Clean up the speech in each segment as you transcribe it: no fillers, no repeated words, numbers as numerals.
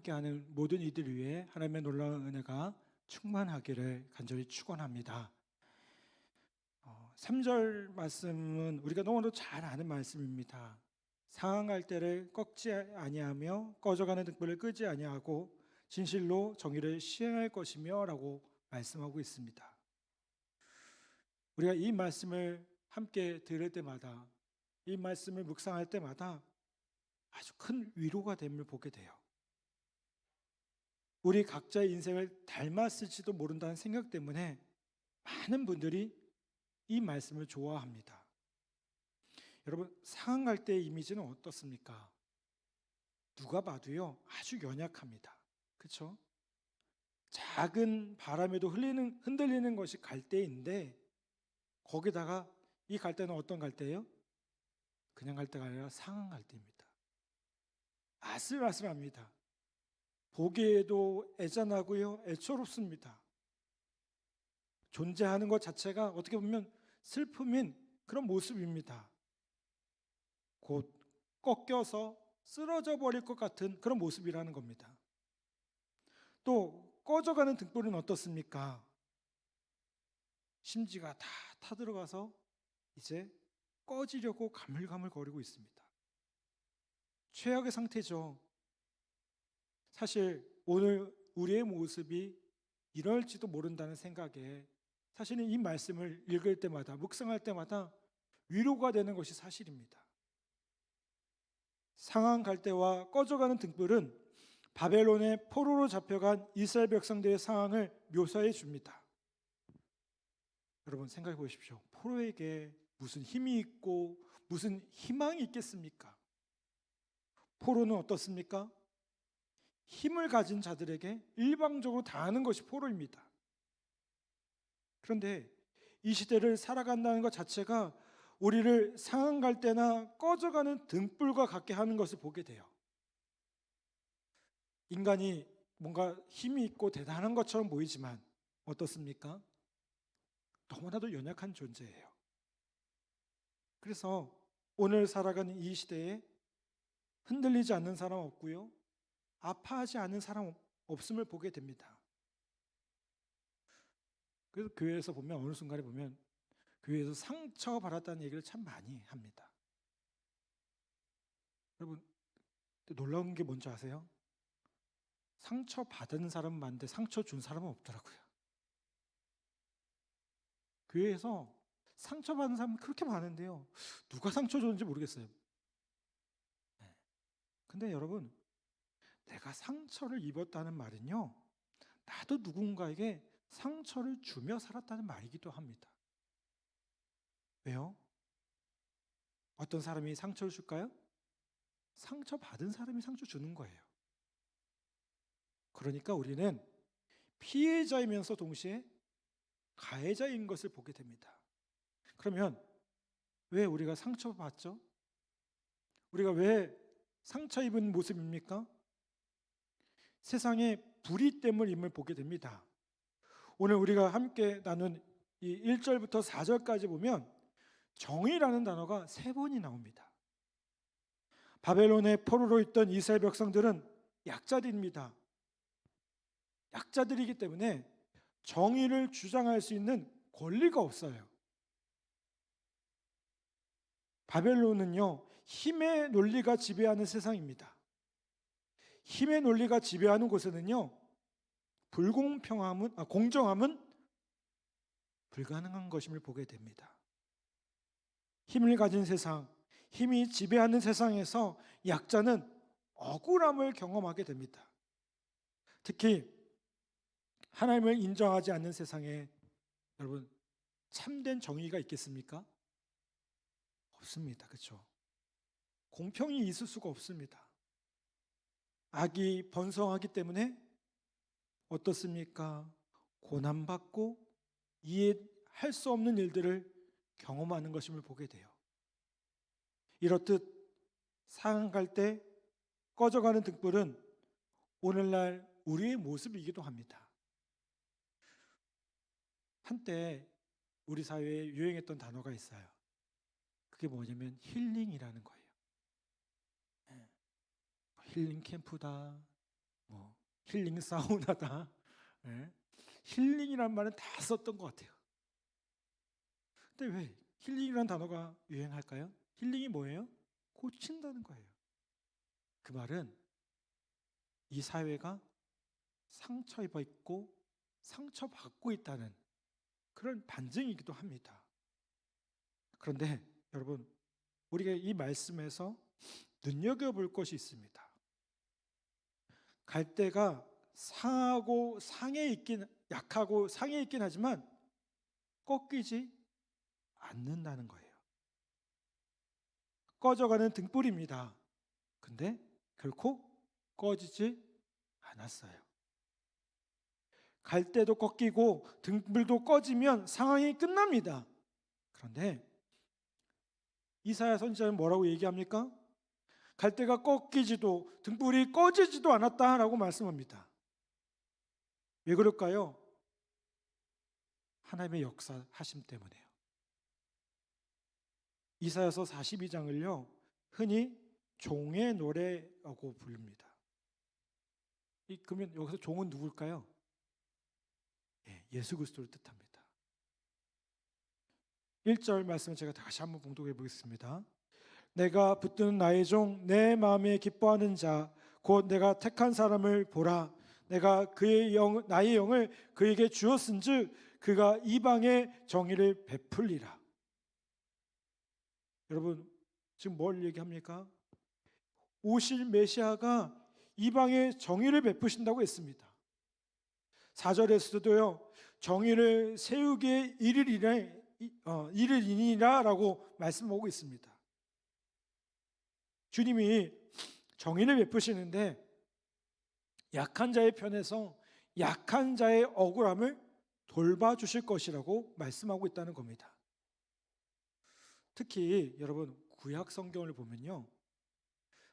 함께하는 모든 이들 위해 하나님의 놀라운 은혜가 충만하기를 간절히 축원합니다. 3절 말씀은 우리가 너무나도 잘 아는 말씀입니다. 상한 때를 꺾지 아니하며 꺼져가는 등불을 끄지 아니하고 진실로 정의를 시행할 것이며 라고 말씀하고 있습니다. 우리가 이 말씀을 함께 들을 때마다, 이 말씀을 묵상할 때마다 아주 큰 위로가 됨을 보게 돼요. 우리 각자의 인생을 닮았을지도 모른다는 생각 때문에 많은 분들이 이 말씀을 좋아합니다. 여러분, 상한 때의 이미지는 어떻습니까? 누가 봐도요, 아주 연약합니다. 그렇죠? 작은 바람에도 흔들리는 것이 갈대인데, 거기다가 이 갈대는 어떤 갈대예요? 그냥 갈대가 아니라 상한 갈대입니다. 아슬아슬합니다. 보기에도 애잔하고요, 애처롭습니다. 존재하는 것 자체가 어떻게 보면 슬픔인 그런 모습입니다. 곧 꺾여서 쓰러져 버릴 것 같은 그런 모습이라는 겁니다. 또 꺼져가는 등불은 어떻습니까? 심지가 다 타들어가서 이제 꺼지려고 가물가물거리고 있습니다. 최악의 상태죠. 사실 오늘 우리의 모습이 이럴지도 모른다는 생각에 사실은 이 말씀을 읽을 때마다, 묵상할 때마다 위로가 되는 것이 사실입니다. 상한 갈대와 꺼져가는 등불은 바벨론의 포로로 잡혀간 이스라엘 백성들의 상황을 묘사해 줍니다. 여러분 생각해 보십시오. 포로에게 무슨 힘이 있고 무슨 희망이 있겠습니까? 포로는 어떻습니까? 힘을 가진 자들에게 일방적으로 당하는 것이 포로입니다. 그런데 이 시대를 살아간다는 것 자체가 우리를 상한 갈대나 꺼져가는 등불과 같게 하는 것을 보게 돼요. 인간이 뭔가 힘이 있고 대단한 것처럼 보이지만 어떻습니까? 너무나도 연약한 존재예요. 그래서 오늘 살아가는 이 시대에 흔들리지 않는 사람 없고요, 아파하지 않는 사람 없음을 보게 됩니다. 그래서 교회에서 보면 어느 순간에 보면 교회에서 상처받았다는 얘기를 참 많이 합니다. 여러분 놀라운 게 뭔지 아세요? 상처받은 사람은 많은데 상처 준 사람은 없더라고요. 교회에서 상처받은 사람은 그렇게 많은데요, 누가 상처 줬는지 모르겠어요. 근데 여러분, 내가 상처를 입었다는 말은요, 나도 누군가에게 상처를 주며 살았다는 말이기도 합니다. 왜요? 어떤 사람이 상처를 줄까요? 상처받은 사람이 상처 주는 거예요. 그러니까 우리는 피해자이면서 동시에 가해자인 것을 보게 됩니다. 그러면 왜 우리가 상처받죠? 우리가 왜 상처 입은 모습입니까? 세상에 불의됨을 보게 됩니다. 오늘 우리가 함께 나눈 이 1절부터 4절까지 보면 정의라는 단어가 3번이 나옵니다. 바벨론의 포로로 있던 이스라엘 백성들은 약자들입니다. 약자들이기 때문에 정의를 주장할 수 있는 권리가 없어요. 바벨론은요, 힘의 논리가 지배하는 세상입니다. 힘의 논리가 지배하는 곳에는요, 공정함은 불가능한 것임을 보게 됩니다. 힘을 가진 세상, 힘이 지배하는 세상에서 약자는 억울함을 경험하게 됩니다. 특히 하나님을 인정하지 않는 세상에 여러분, 참된 정의가 있겠습니까? 없습니다. 그렇죠? 공평이 있을 수가 없습니다. 악이 번성하기 때문에 어떻습니까? 고난받고 이해할 수 없는 일들을 경험하는 것임을 보게 돼요. 이렇듯 상한 갈대, 꺼져가는 등불은 오늘날 우리의 모습이기도 합니다. 한때 우리 사회에 유행했던 단어가 있어요. 그게 뭐냐면 힐링이라는 거예요. 힐링 캠프다, 힐링 사우나다. 예. 힐링이란 말은 다 썼던 것 같아요. 근데 왜 힐링이란 단어가 유행할까요? 힐링이 뭐예요? 고친다는 거예요. 그 말은 이 사회가 상처 입어 있고 상처받고 있다는 그런 반증이기도 합니다. 그런데 여러분, 우리가 이 말씀에서 눈여겨볼 것이 있습니다. 갈대가 상하고 상해 있긴, 약하고 상해 있긴 하지만 꺾이지 않는다는 거예요. 꺼져가는 등불입니다. 근데 결코 꺼지지 않았어요. 갈대도 꺾이고 등불도 꺼지면 상황이 끝납니다. 그런데 이사야 선지자는 뭐라고 얘기합니까? 갈대가 꺾이지도 등불이 꺼지지도 않았다라고 말씀합니다. 왜 그럴까요? 하나님의 역사하심 때문에요. 이사야서 42장을요 흔히 종의 노래라고 부릅니다. 그러면 여기서 종은 누굴까요? 예수 그리스도를 뜻합니다. 1절 말씀을 제가 다시 한번 봉독해 보겠습니다. 내가 붙드는 나의 종 내 마음에 기뻐하는 자 곧 내가 택한 사람을 보라. 내가 나의 영을 그에게 주었은즉 그가 이방의 정의를 베풀리라. 여러분 지금 뭘 얘기합니까? 오실 메시아가 이방의 정의를 베푸신다고 했습니다. 4절에서도요 정의를 세우기에 이르리니라 라고 말씀하고 있습니다. 주님이 정의를 베푸시는데 약한 자의 편에서 약한 자의 억울함을 돌봐주실 것이라고 말씀하고 있다는 겁니다. 특히 여러분 구약 성경을 보면요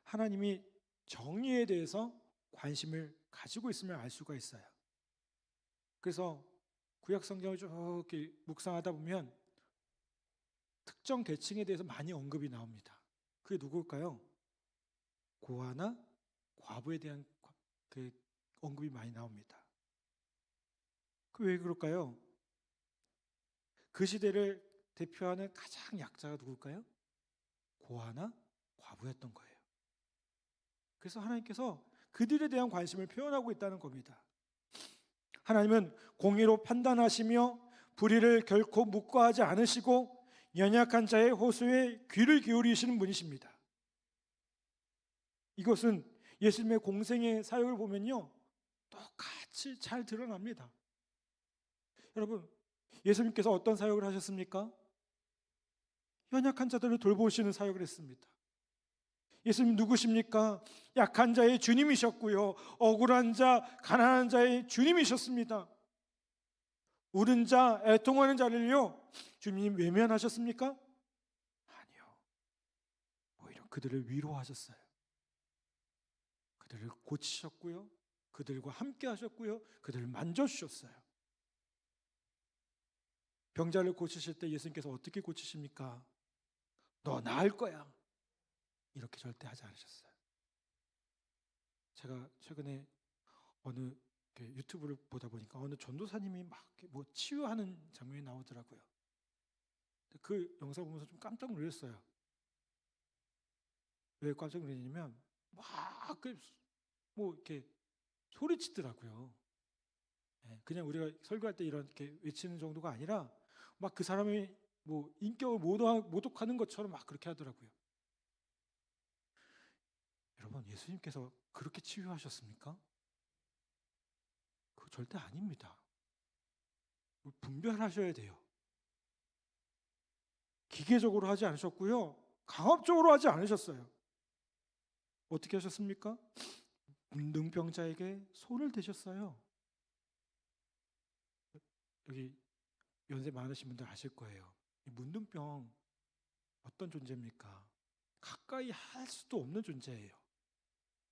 하나님이 정의에 대해서 관심을 가지고 있음을 알 수가 있어요. 그래서 구약 성경을 쭉 이렇게 묵상하다 보면 특정 계층에 대해서 많이 언급이 나옵니다. 그게 누굴까요? 고아나 과부에 대한 그 언급이 많이 나옵니다. 그 왜 그럴까요? 그 시대를 대표하는 가장 약자가 누굴까요? 고아나 과부였던 거예요. 그래서 하나님께서 그들에 대한 관심을 표현하고 있다는 겁니다. 하나님은 공의로 판단하시며 불의를 결코 묵과하지 않으시고 연약한 자의 호소에 귀를 기울이시는 분이십니다. 이것은 예수님의 공생의 사역을 보면요 똑같이 잘 드러납니다. 여러분 예수님께서 어떤 사역을 하셨습니까? 연약한 자들을 돌보시는 사역을 했습니다. 예수님 누구십니까? 약한 자의 주님이셨고요 억울한 자, 가난한 자의 주님이셨습니다. 울은 자, 애통하는 자를요 주님 외면하셨습니까? 아니요. 오히려 그들을 위로하셨어요. 그들을 고치셨고요 그들과 함께 하셨고요 그들을 만져주셨어요. 병자를 고치실 때 예수님께서 어떻게 고치십니까? 너 나을 거야 이렇게 절대 하지 않으셨어요. 제가 최근에 어느 유튜브를 보다 보니까 어느 전도사님이 막 뭐 치유하는 장면이 나오더라고요. 그 영상 보면서 좀 깜짝 놀랐어요. 왜 깜짝 놀랐냐면 뭐 이렇게 소리치더라고요. 그냥 우리가 설교할 때 이렇게 외치는 정도가 아니라 막 그 사람이 뭐 인격을 모독하는 것처럼 막 그렇게 하더라고요. 여러분 예수님께서 그렇게 치유하셨습니까? 그거 절대 아닙니다. 분별하셔야 돼요. 기계적으로 하지 않으셨고요 강압적으로 하지 않으셨어요. 어떻게 하셨습니까? 문둥병자에게 손을 대셨어요. 여기 연세 많으신 분들 아실 거예요. 이 문둥병 어떤 존재입니까? 가까이 할 수도 없는 존재예요.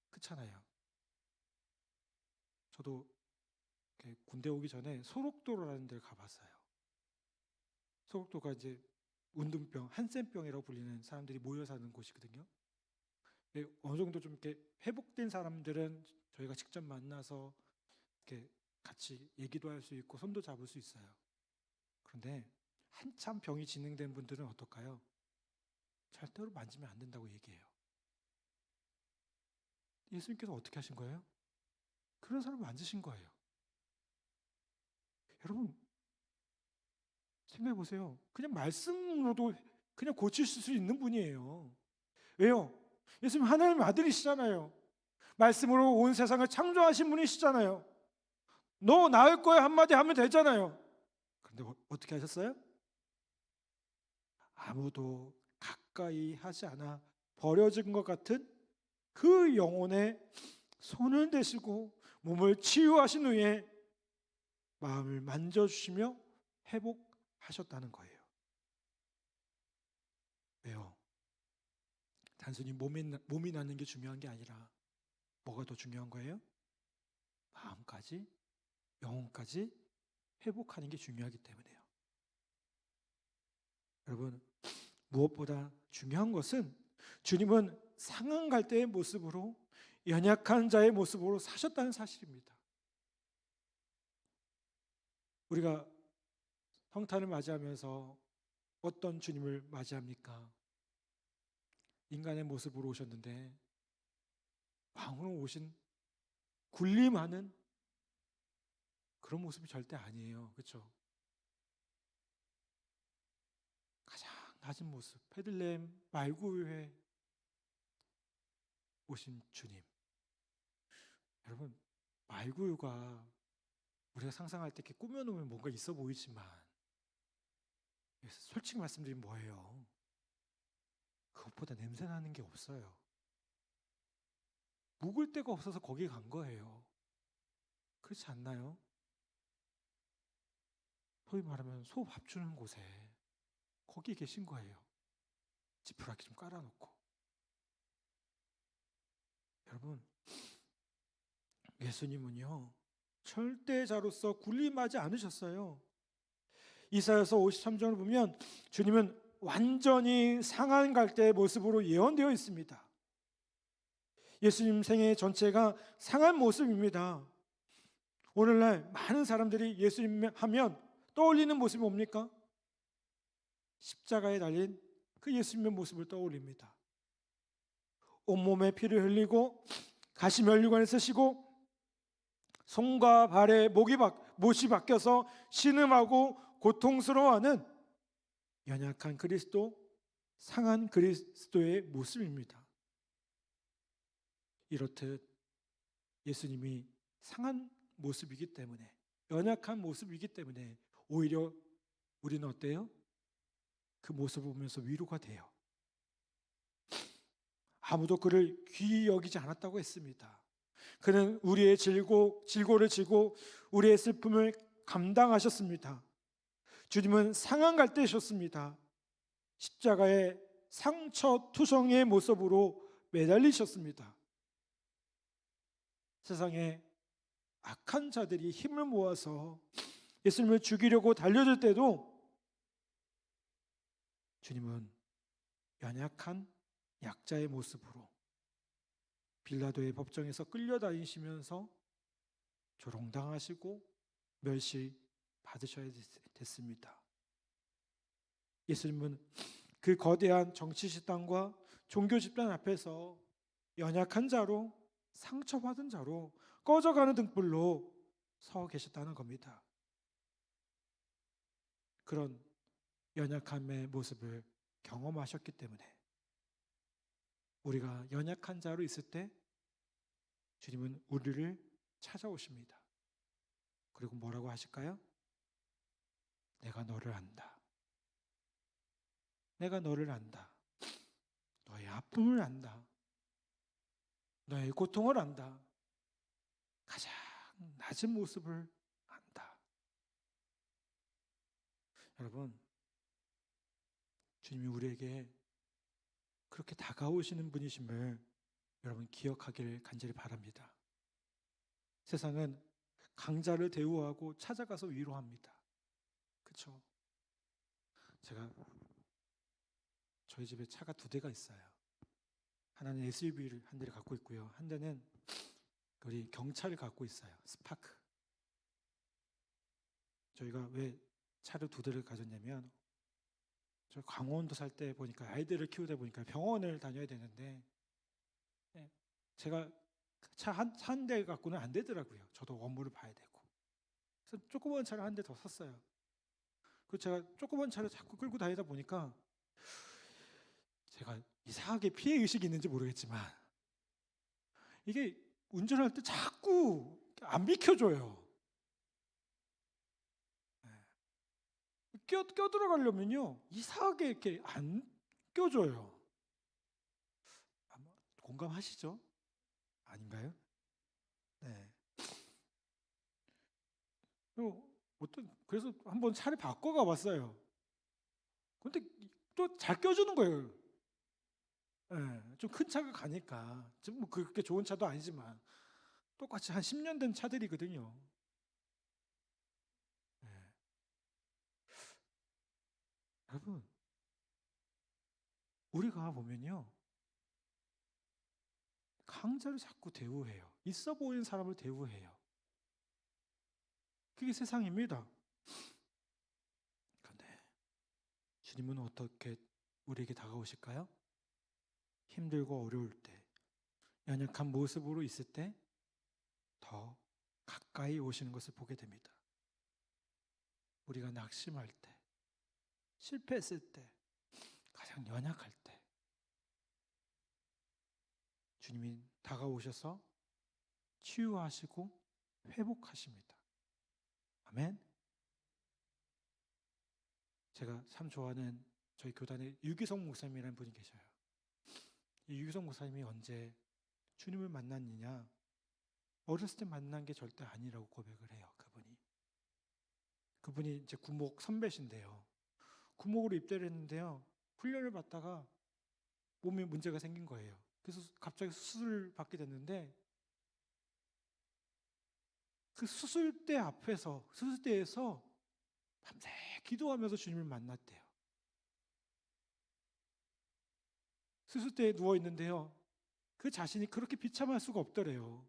그렇잖아요. 저도 군대 오기 전에 소록도라는 데를 가봤어요. 소록도가 이제 문둥병, 한센병이라고 불리는 사람들이 모여 사는 곳이거든요. 어느 정도 좀 이렇게 회복된 사람들은 저희가 직접 만나서 이렇게 같이 얘기도 할 수 있고 손도 잡을 수 있어요. 그런데 한참 병이 진행된 분들은 어떨까요? 절대로 만지면 안 된다고 얘기해요. 예수님께서 어떻게 하신 거예요? 그런 사람을 만지신 거예요. 여러분 생각해 보세요. 그냥 말씀으로도 그냥 고칠 수 있는 분이에요. 왜요? 예수님 하나님의 아들이시잖아요. 말씀으로 온 세상을 창조하신 분이시잖아요. 너 나을 거야 한마디 하면 되잖아요. 그런데 어떻게 하셨어요? 아무도 가까이 하지 않아 버려진 것 같은 그 영혼에 손을 대시고 몸을 치유하신 후에 마음을 만져주시며 회복하셨다는 거예요. 왜요? 단순히 몸이 낫는 게 중요한 게 아니라 뭐가 더 중요한 거예요? 마음까지, 영혼까지 회복하는 게 중요하기 때문에요. 여러분, 무엇보다 중요한 것은 주님은 상한 갈대의 모습으로 연약한 자의 모습으로 사셨다는 사실입니다. 우리가 성탄을 맞이하면서 어떤 주님을 맞이합니까? 인간의 모습으로 오셨는데 왕으로 오신 군림하는 그런 모습이 절대 아니에요. 그렇죠? 가장 낮은 모습, 베들레헴 말구유에 오신 주님. 여러분, 말구유가 우리가 상상할 때 이렇게 꾸며놓으면 뭔가 있어 보이지만 솔직히 말씀드리면 뭐예요? 그것보다 냄새나는 게 없어요. 묵을 데가 없어서 거기 간 거예요. 그렇지 않나요? 소위 말하면 소 밥 주는 곳에 거기 계신 거예요. 지푸라기 좀 깔아놓고. 여러분, 예수님은요 절대자로서 군림하지 않으셨어요. 이사야서 53장을 보면 주님은 완전히 상한 갈대의 모습으로 예언되어 있습니다. 예수님 생애 전체가 상한 모습입니다. 오늘날 많은 사람들이 예수님 하면 떠올리는 모습이 뭡니까? 십자가에 달린 그 예수님의 모습을 떠올립니다. 온몸에 피를 흘리고 가시면류관에 쓰시고 손과 발에 못이 박혀서 신음하고 고통스러워하는 연약한 그리스도, 상한 그리스도의 모습입니다. 이렇듯 예수님이 상한 모습이기 때문에, 연약한 모습이기 때문에 오히려 우리는 어때요? 그 모습을 보면서 위로가 돼요. 아무도 그를 귀히 여기지 않았다고 했습니다. 그는 우리의 질고를 지고 우리의 슬픔을 감당하셨습니다. 주님은 상한 갈대셨습니다. 십자가에 상처 투성이의 모습으로 매달리셨습니다. 세상에 악한 자들이 힘을 모아서 예수님을 죽이려고 달려들 때도 주님은 연약한 약자의 모습으로 빌라도의 법정에서 끌려다니시면서 조롱당하시고 멸시 받으셔야 됐습니다. 예수님은 그 거대한 정치 집단과 종교 집단 앞에서 연약한 자로, 상처받은 자로, 꺼져가는 등불로 서 계셨다는 겁니다. 그런 연약함의 모습을 경험하셨기 때문에 우리가 연약한 자로 있을 때 주님은 우리를 찾아오십니다. 그리고 뭐라고 하실까요? 내가 너를 안다. 내가 너를 안다. 너의 아픔을 안다. 너의 고통을 안다. 가장 낮은 모습을 안다. 여러분, 주님이 우리에게 그렇게 다가오시는 분이심을 여러분 기억하길 간절히 바랍니다. 세상은 강자를 대우하고 찾아가서 위로합니다. 그렇죠? 제가 저희 집에 차가 2대가 있어요. 하나는 SUV를 한 대를 갖고 있고요. 한 대는 우리 경차를 갖고 있어요. 스파크. 저희가 왜 차를 두 대를 가졌냐면 저 강원도 살 때 보니까 아이들을 키우다 보니까 병원을 다녀야 되는데 예, 제가 차 한 대 갖고는 안 되더라고요. 저도 업무를 봐야 되고. 그래서 조그만 차를 한 대 더 샀어요. 그 제가 조그만 차를 자꾸 끌고 다니다 보니까 제가 이상하게 피해 의식이 있는지 모르겠지만 이게 운전할 때 자꾸 안 비켜줘요. 껴들어가려면요 이상하게 이렇게 안 껴줘요. 아마 공감하시죠? 아닌가요? 네. 그래서 한번 차를 바꿔가 봤어요. 근데 또 잘 껴주는 거예요. 좀 큰 차가 가니까 지금 뭐 그렇게 좋은 차도 아니지만 똑같이 한 10년 된 차들이거든요. 네. 여러분 우리가 보면요 강자를 자꾸 대우해요. 있어 보이는 사람을 대우해요. 그게 세상입니다. 그런데 주님은 어떻게 우리에게 다가오실까요? 힘들고 어려울 때, 연약한 모습으로 있을 때 더 가까이 오시는 것을 보게 됩니다. 우리가 낙심할 때, 실패했을 때, 가장 연약할 때 주님이 다가오셔서 치유하시고 회복하십니다. 아멘. 제가 참 좋아하는 저희 교단에 유기성 목사님이라는 분이 계셔요. 이 유기성 목사님이 언제 주님을 만났느냐? 어렸을 때 만난 게 절대 아니라고 고백을 해요. 그분이 이제 구목 선배신데요. 구목으로 입대를 했는데요. 훈련을 받다가 몸에 문제가 생긴 거예요. 그래서 갑자기 수술을 받게 됐는데 그 수술대에서 밤새 기도하면서 주님을 만났대요. 수술대에 누워 있는데요. 그 자신이 그렇게 비참할 수가 없더래요.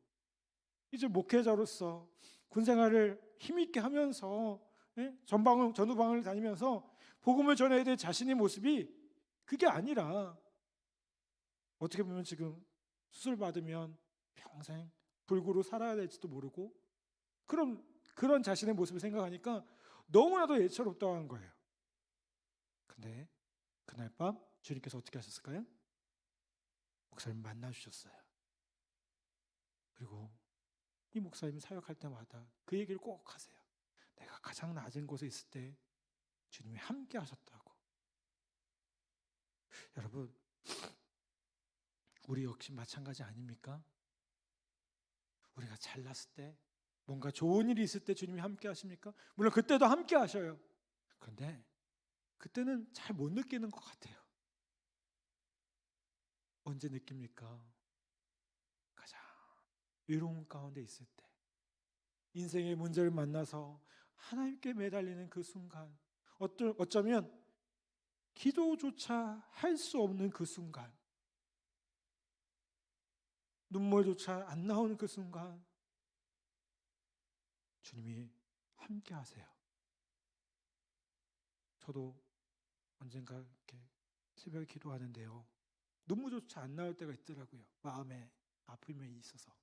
이제 목회자로서 군 생활을 힘있게 하면서 전후방을 다니면서 복음을 전해야 될 자신의 모습이 그게 아니라 어떻게 보면 지금 수술 받으면 평생 불구로 살아야 될지도 모르고 그런 자신의 모습을 생각하니까 너무나도 애처롭다고 하는 거예요. 근데 그날 밤 주님께서 어떻게 하셨을까요? 목사님 만나주셨어요. 그리고 이 목사님 사역할 때마다 그 얘기를 꼭 하세요. 내가 가장 낮은 곳에 있을 때 주님이 함께 하셨다고. 여러분 우리 역시 마찬가지 아닙니까? 우리가 잘났을 때 뭔가 좋은 일이 있을 때 주님이 함께 하십니까? 물론 그때도 함께 하셔요. 그런데 그때는 잘 못 느끼는 것 같아요. 언제 느낍니까? 가장 외로움 가운데 있을 때, 인생의 문제를 만나서 하나님께 매달리는 그 순간, 어쩌면 기도조차 할 수 없는 그 순간, 눈물조차 안 나오는 그 순간 주님이 함께 하세요. 저도 언젠가 이렇게 새벽에 기도하는데요. 눈물조차 안 나올 때가 있더라고요. 마음에 아픔이 있어서.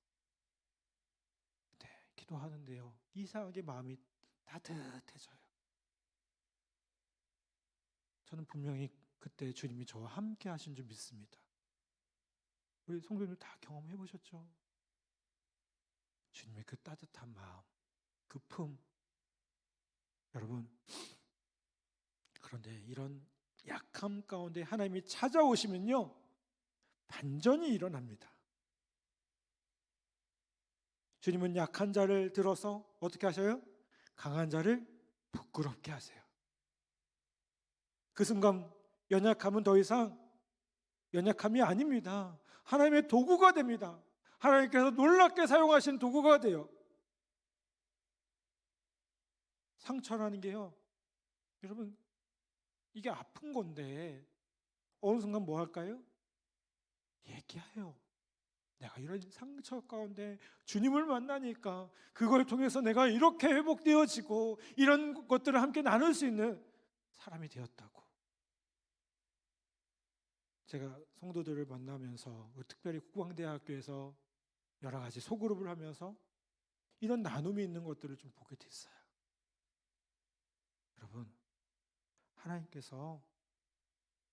네, 기도하는데요. 이상하게 마음이 따뜻해져요. 저는 분명히 그때 주님이 저와 함께 하신 줄 믿습니다. 우리 성도님들 다 경험해 보셨죠? 주님의 그 따뜻한 마음, 그 품. 여러분, 그런데 이런 약함 가운데 하나님이 찾아오시면요, 반전이 일어납니다. 주님은 약한 자를 들어서 어떻게 하셔요? 강한 자를 부끄럽게 하세요. 그 순간 연약함은 더 이상 연약함이 아닙니다. 하나님의 도구가 됩니다. 하나님께서 놀랍게 사용하신 도구가 돼요. 상처라는 게요, 여러분 이게 아픈 건데 어느 순간 뭐 할까요? 얘기해요. 내가 이런 상처 가운데 주님을 만나니까 그걸 통해서 내가 이렇게 회복되어지고 이런 것들을 함께 나눌 수 있는 사람이 되었다고. 제가 성도들을 만나면서 특별히 국방대학교에서 여러 가지 소그룹을 하면서 이런 나눔이 있는 것들을 좀 보게 됐어요. 여러분, 하나님께서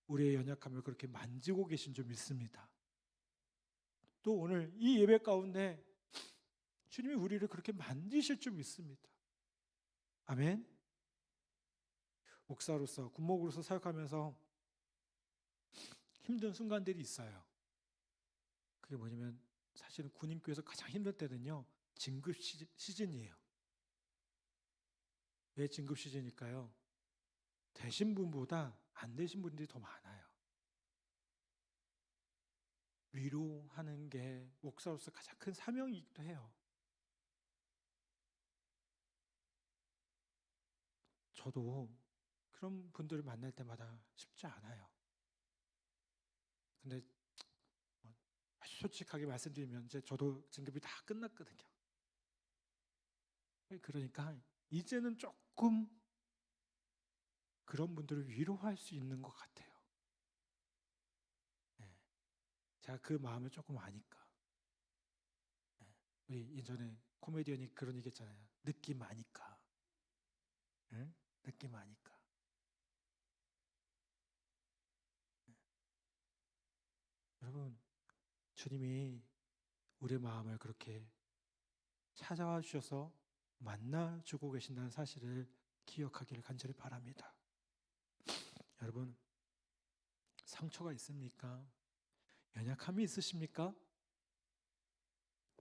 우리의 연약함을 그렇게 만지고 계신 줄 믿습니다. 또 오늘 이 예배 가운데 주님이 우리를 그렇게 만지실 줄 믿습니다. 아멘. 목사로서, 군목으로서 사역하면서 힘든 순간들이 있어요. 그게 뭐냐면 사실은 군인교회에서 가장 힘들 때는요, 진급 시즌이에요. 왜 진급 시즌일까요? 되신 분보다 안 되신 분들이 더 많아요. 위로하는 게 목사로서 가장 큰 사명이기도 해요. 저도 그런 분들을 만날 때마다 쉽지 않아요. 근데 아주 솔직하게 말씀드리면 이제 저도 진급이 다 끝났거든요. 그러니까 이제는 조금 그런 분들을 위로할 수 있는 것 같아요. 네. 제가 그 마음을 조금 아니까. 네. 우리 예전에 코미디언이 그런 얘기 했잖아요. 느낌 아니까. 네? 느낌 아니까. 네. 여러분, 주님이 우리의 마음을 그렇게 찾아와 주셔서 만나주고 계신다는 사실을 기억하기를 간절히 바랍니다. 여러분, 상처가 있습니까? 연약함이 있으십니까?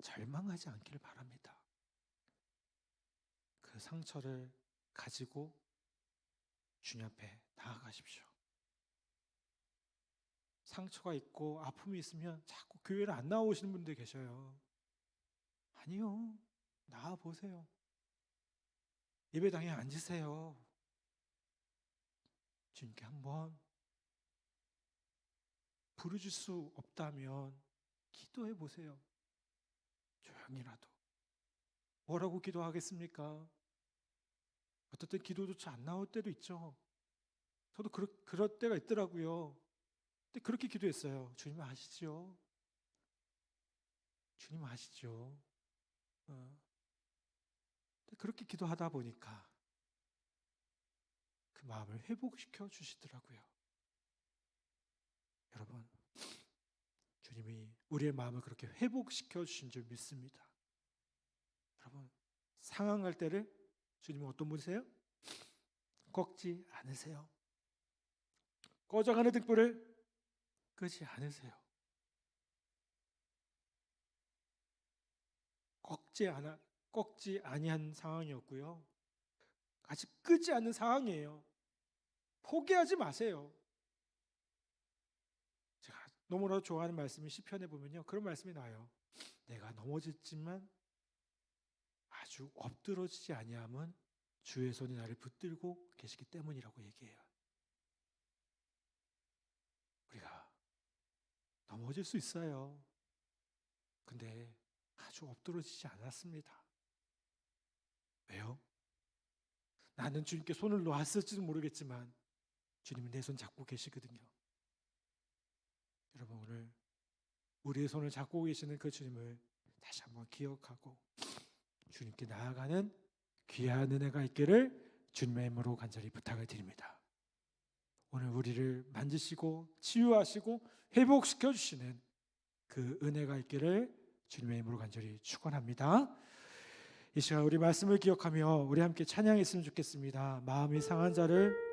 절망하지 않기를 바랍니다. 그 상처를 가지고 주님 앞에 나아가십시오. 상처가 있고 아픔이 있으면 자꾸 교회를 안 나오시는 분들 계셔요. 아니요. 나와보세요. 예배당에 앉으세요. 주님께 한번 부르실 수 없다면 기도해 보세요. 조용히라도. 뭐라고 기도하겠습니까? 어떨 때 기도조차 안 나올 때도 있죠. 저도 그럴 때가 있더라고요. 근데 그렇게 기도했어요. 주님 아시죠? 주님 아시죠? 그렇게 기도하다 보니까 그 마음을 회복시켜 주시더라고요. 여러분, 주님이 우리의 마음을 그렇게 회복시켜 주신 줄 믿습니다. 여러분, 상황할 때를 주님은 어떤 분이세요? 꺾지 않으세요. 꺼져가는 등불을 끄지 않으세요. 꺾지 아니한 상황이었고요. 아직 끄지 않는 상황이에요. 포기하지 마세요. 제가 너무나도 좋아하는 말씀이 시편에 보면요, 그런 말씀이 나와요. 내가 넘어졌지만 아주 엎드러지지 아니함은 주의 손이 나를 붙들고 계시기 때문이라고 얘기해요. 우리가 넘어질 수 있어요. 근데 아주 엎드러지지 않았습니다. 왜요? 나는 주님께 손을 놓았을지도 모르겠지만 주님은 내 손 잡고 계시거든요. 여러분, 오늘 우리의 손을 잡고 계시는 그 주님을 다시 한번 기억하고 주님께 나아가는 귀한 은혜가 있기를 주님의 이름으로 간절히 부탁을 드립니다. 오늘 우리를 만지시고 치유하시고 회복시켜 주시는 그 은혜가 있기를 주님의 이름으로 간절히 축원합니다. 이 시간 우리 말씀을 기억하며 우리 함께 찬양했으면 좋겠습니다. 마음이 상한 자를